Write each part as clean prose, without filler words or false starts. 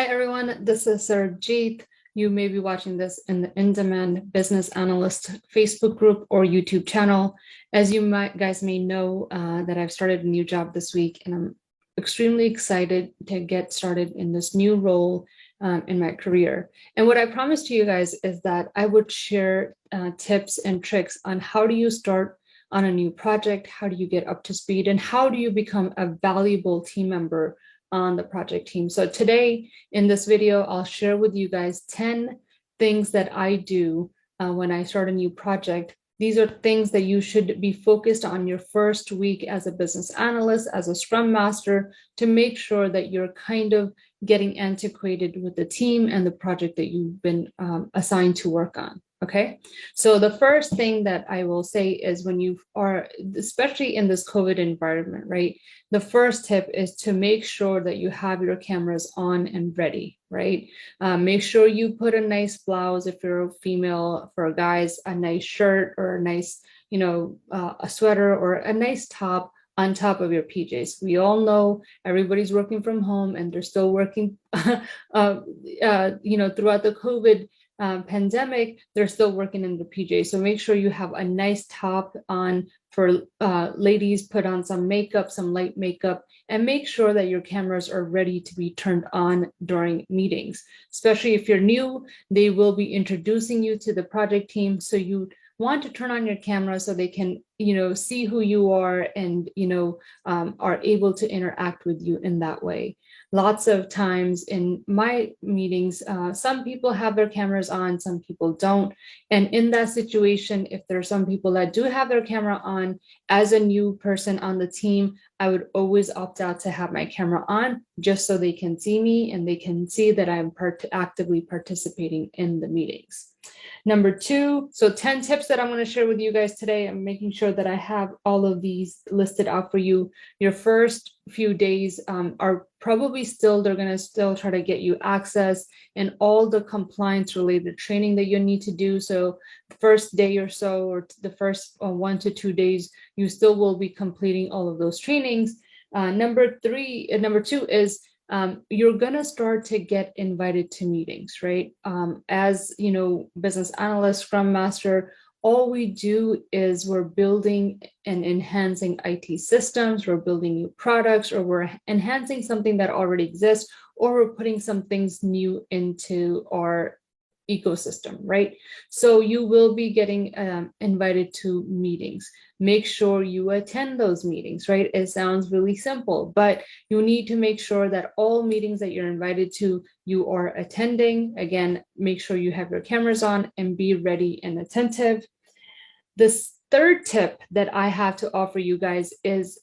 everyone, this is Sarjeet. You may be watching this in the in-demand Business Analyst Facebook group or YouTube channel. As you guys may know, that I've started a new job this week, and I'm extremely excited to get started in this new role in my career. And what I promised to you guys is that I would share tips and tricks on how do you start on a new project, how do you get up to speed, and how do you become a valuable team member on the project team. So today in this video, I'll share with you guys 10 things that I do when I start a new project. These are things that you should be focused on your first week as a business analyst, as a Scrum Master, to make sure that you're kind of getting antiquated with the team and the project that you've been assigned to work on. Okay, so the first thing that I will say is when you are, especially in this COVID environment, right? The first tip is to make sure that you have your cameras on and ready, right? Make sure you put a nice blouse if you're a female, for guys, a nice shirt or a nice, a sweater or a nice top on top of your PJs. We all know everybody's working from home and they're still working, throughout the COVID pandemic, they're still working in the PJ. So make sure you have a nice top on. For ladies, put on some makeup, some light makeup, and make sure that your cameras are ready to be turned on during meetings. Especially if you're new, they will be introducing you to the project team. So you want to turn on your camera so they can, see who you are and, are able to interact with you in that way. Lots of times in my meetings, some people have their cameras on, some people don't. And in that situation, if there are some people that do have their camera on, as a new person on the team, I would always opt out to have my camera on just so they can see me and they can see that I'm actively participating in the meetings. Number two, so 10 tips that I'm going to share with you guys today. I'm making sure that I have all of these listed out for you. Your first few days are probably they're going to still try to get you access and all the compliance related training that you need to do. So the first day or so, or the first 1 to 2 days, you still will be completing all of those trainings. Number two is you're going to start to get invited to meetings, right? As business analyst, Scrum Master, all we do is we're building and enhancing IT systems, we're building new products, or we're enhancing something that already exists, or we're putting some things new into our ecosystem, right? So you will be getting invited to meetings. Make sure you attend those meetings, right? It sounds really simple, but you need to make sure that all meetings that you're invited to, you are attending. Again, make sure you have your cameras on and be ready and attentive. This third tip that I have to offer you guys is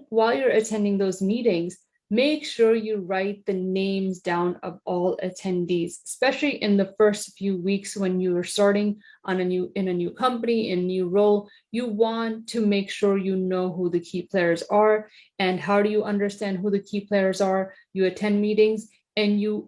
while you're attending those meetings, make sure you write the names down of all attendees, especially in the first few weeks when you are starting in a new company, in a new role. You want to make sure you know who the key players are. And how do you understand who the key players are? You attend meetings and you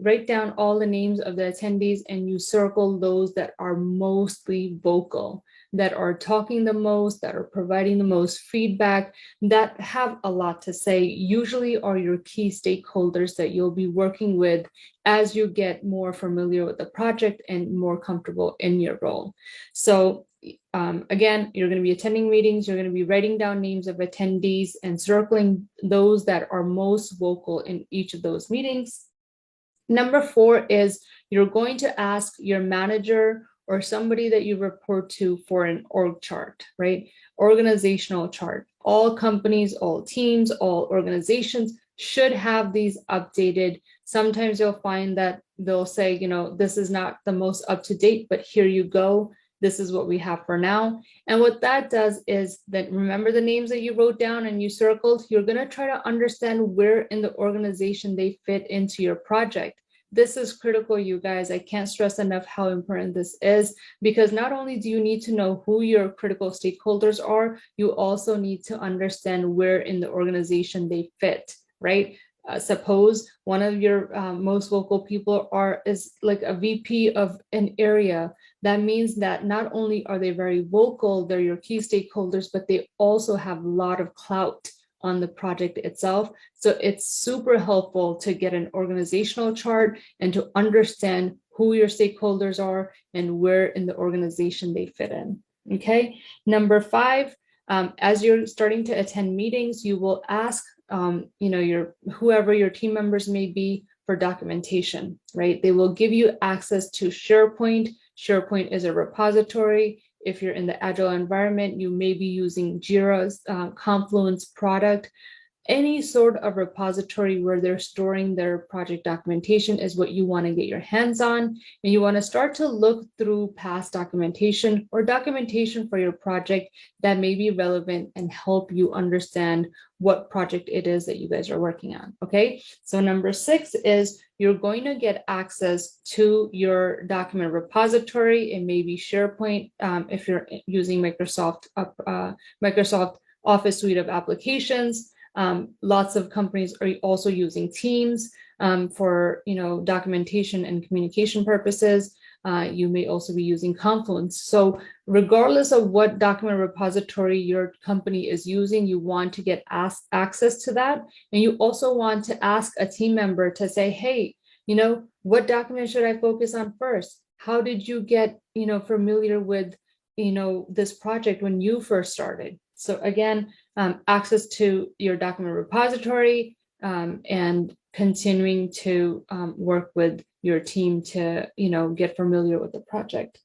write down all the names of the attendees and you circle those that are mostly vocal, that are talking the most, that are providing the most feedback, that have a lot to say, usually are your key stakeholders that you'll be working with as you get more familiar with the project and more comfortable in your role. So again, you're going to be attending meetings, you're going to be writing down names of attendees and circling those that are most vocal in each of those meetings. Number 4 is you're going to ask your manager or somebody that you report to for an org chart, right? Organizational chart. All companies, all teams, all organizations should have these updated. Sometimes you'll find that they'll say, this is not the most up to date, but here you go. This is what we have for now. And what that does is that remember the names that you wrote down and you circled, you're going to try to understand where in the organization they fit into your project. This is critical, you guys. I can't stress enough how important this is, because not only do you need to know who your critical stakeholders are, you also need to understand where in the organization they fit, right? Suppose one of your most vocal people is like a VP of an area. That means that not only are they very vocal, they're your key stakeholders, but they also have a lot of clout on the project itself. So it's super helpful to get an organizational chart and to understand who your stakeholders are and where in the organization they fit in. Okay. Number 5, as you're starting to attend meetings, you will ask, whoever your team members may be for documentation, right? They will give you access to SharePoint. SharePoint is a repository. If you're in the Agile environment, you may be using Jira's Confluence product. Any sort of repository where they're storing their project documentation is what you want to get your hands on. And you want to start to look through past documentation or documentation for your project that may be relevant and help you understand what project it is that you guys are working on. Okay, so number 6 is you're going to get access to your document repository. It may be SharePoint if you're using Microsoft Office suite of applications. Lots of companies are also using Teams for documentation and communication purposes. You may also be using Confluence. So regardless of what document repository your company is using, you want to get access to that. And you also want to ask a team member to say, hey, what document should I focus on first? How did you get familiar with this project when you first started? So again, access to your document repository and continuing to work with your team to get familiar with the project.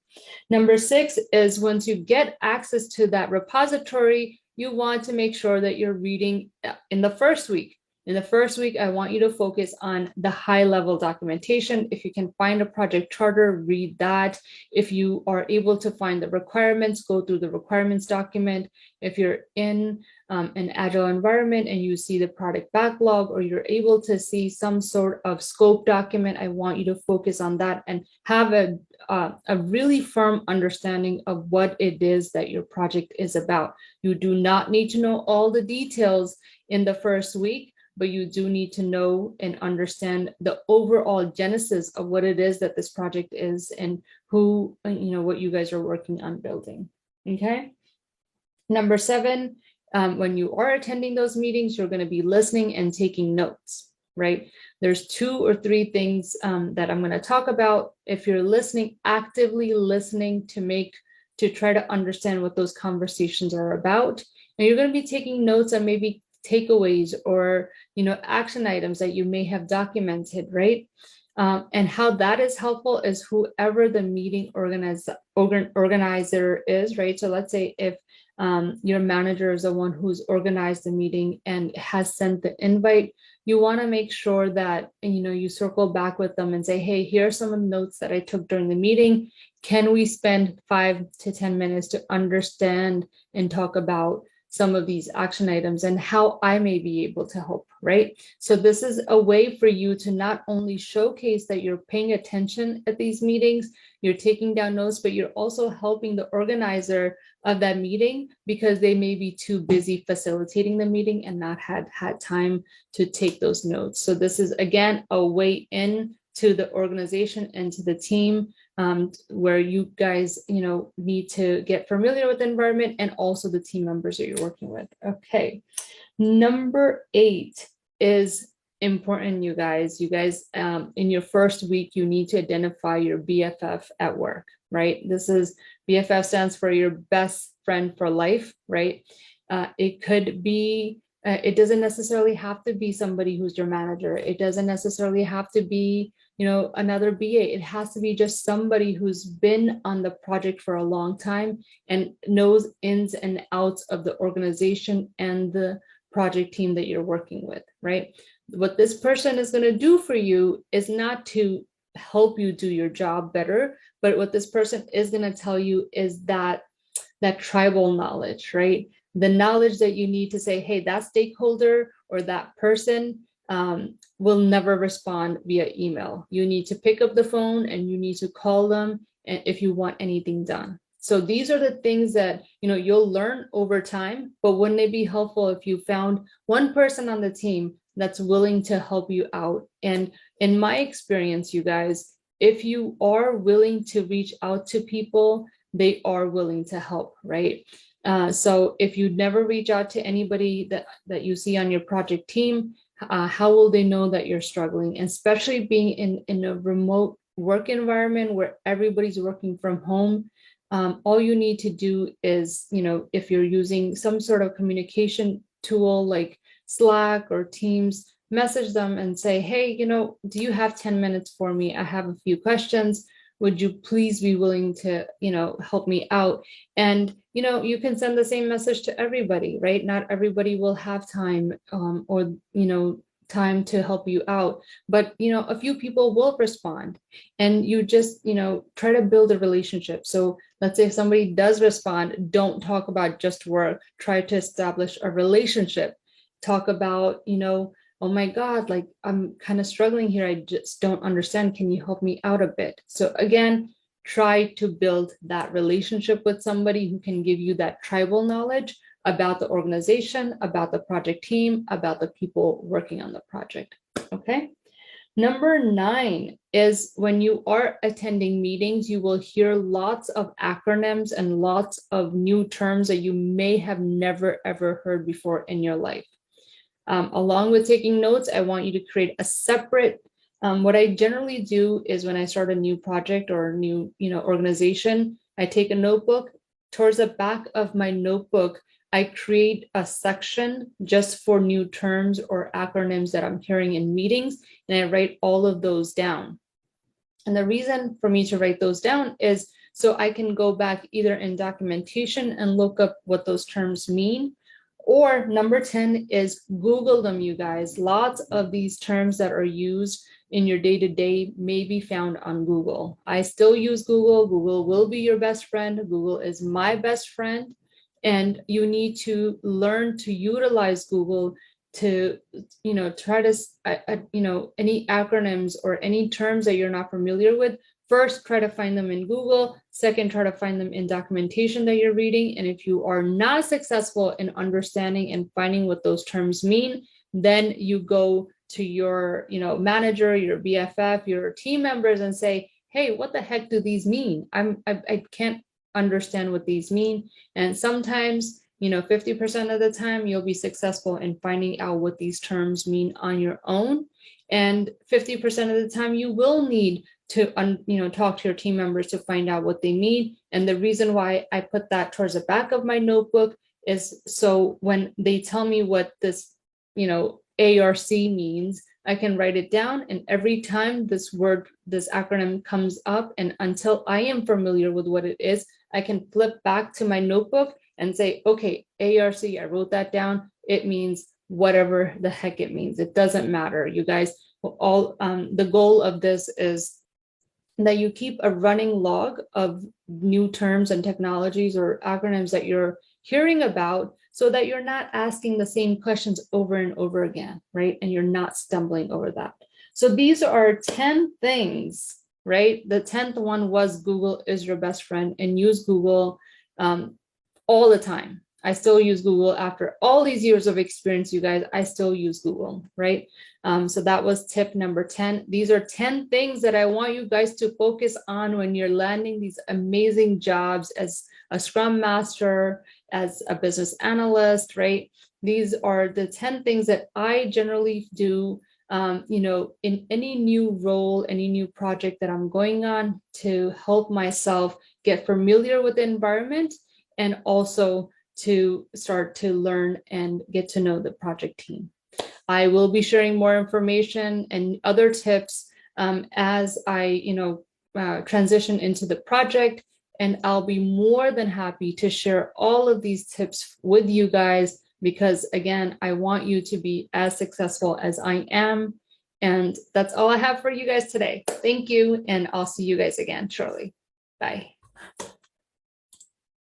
Number 6 is once you get access to that repository, you want to make sure that you're reading in the first week. In the first week, I want you to focus on the high-level documentation. If you can find a project charter, read that. If you are able to find the requirements, go through the requirements document. If you're in an agile environment and you see the product backlog, or you're able to see some sort of scope document, I want you to focus on that and have a really firm understanding of what it is that your project is about. You do not need to know all the details in the first week, but you do need to know and understand the overall genesis of what it is that this project is and who, what you guys are working on building. Okay. Number 7, when you are attending those meetings, you're going to be listening and taking notes, right? There's 2 or 3 things that I'm going to talk about. If you're listening, actively listening to try to understand what those conversations are about, and you're going to be taking notes on maybe takeaways or action items that you may have documented, right? And how that is helpful is whoever the meeting organizer is, right? So let's say if your manager is the one who's organized the meeting and has sent the invite, you want to make sure that you circle back with them and say, hey, here are some of the notes that I took during the meeting. Can we spend 5 to 10 minutes to understand and talk about some of these action items and how I may be able to help, right? So this is a way for you to not only showcase that you're paying attention at these meetings, you're taking down notes, but you're also helping the organizer of that meeting because they may be too busy facilitating the meeting and not had time to take those notes. So this is, again, a way in to the organization and to the team where you guys, need to get familiar with the environment and also the team members that you're working with. Okay. Number 8 is important, you guys. In your first week, you need to identify your BFF at work, right? This is BFF stands for your best friend for life, right? It could be, it doesn't necessarily have to be somebody who's your manager. It doesn't necessarily have to be, another BA. It has to be just somebody who's been on the project for a long time and knows ins and outs of the organization and the project team that you're working with, right? What this person is going to do for you is not to help you do your job better, but what this person is going to tell you is that tribal knowledge, right? The knowledge that you need to say, hey, that stakeholder or that person will never respond via email. You need to pick up the phone and you need to call them if you want anything done. So these are the things that you'll learn over time, but wouldn't it be helpful if you found one person on the team that's willing to help you out? And in my experience, you guys, if you are willing to reach out to people, they are willing to help, right? So if you never reach out to anybody that you see on your project team, how will they know that you're struggling? And especially being in a remote work environment where everybody's working from home, all you need to do is, if you're using some sort of communication tool like Slack or Teams, message them and say, hey, do you have 10 minutes for me? I have a few questions. Would you please be willing to, help me out? And, you can send the same message to everybody, right? Not everybody will have time or, time to help you out, but, a few people will respond, and you just, try to build a relationship. So let's say if somebody does respond, don't talk about just work, try to establish a relationship. Talk about, oh my God, like I'm kind of struggling here. I just don't understand. Can you help me out a bit? So again, try to build that relationship with somebody who can give you that tribal knowledge about the organization, about the project team, about the people working on the project. Okay. Number 9 is when you are attending meetings, you will hear lots of acronyms and lots of new terms that you may have never, ever heard before in your life. Along with taking notes, I want you to create a separate, what I generally do is when I start a new project or a new, organization, I take a notebook. Towards the back of my notebook, I create a section just for new terms or acronyms that I'm hearing in meetings, and I write all of those down. And the reason for me to write those down is so I can go back either in documentation and look up what those terms mean, or number 10 is Google them, you guys. Lots of these terms that are used in your day-to-day may be found on Google. I still use Google. Google will be your best friend. Google is my best friend. And you need to learn to utilize Google to, try to, any acronyms or any terms that you're not familiar with. First, try to find them in Google. Second, try to find them in documentation that you're reading. And if you are not successful in understanding and finding what those terms mean, then you go to your, manager, your BFF, your team members and say, hey, what the heck do these mean? I can't understand what these mean. And sometimes, 50% of the time you'll be successful in finding out what these terms mean on your own. And 50% of the time you will need to talk to your team members to find out what they mean. And the reason why I put that towards the back of my notebook is so when they tell me what this ARC means, I can write it down, and every time this acronym comes up, and until I am familiar with what it is, I can flip back to my notebook and say, okay, ARC, I wrote that down. It means whatever the heck it means. It doesn't matter, you guys. All the goal of this is that you keep a running log of new terms and technologies or acronyms that you're hearing about, so that you're not asking the same questions over and over again, right? And you're not stumbling over that. So these are 10 things, right? The 10th one was Google is your best friend, and use Google all the time. I still use Google after all these years of experience, you guys. I still use Google, right? So that was tip number 10. These are 10 things that I want you guys to focus on when you're landing these amazing jobs as a Scrum Master, as a business analyst, right? These are the 10 things that I generally do, in any new role, any new project that I'm going on, to help myself get familiar with the environment, and also to start to learn and get to know the project team. I will be sharing more information and other tips as I, transition into the project, and I'll be more than happy to share all of these tips with you guys, because again, I want you to be as successful as I am. And that's all I have for you guys today. Thank you, and I'll see you guys again shortly. Bye.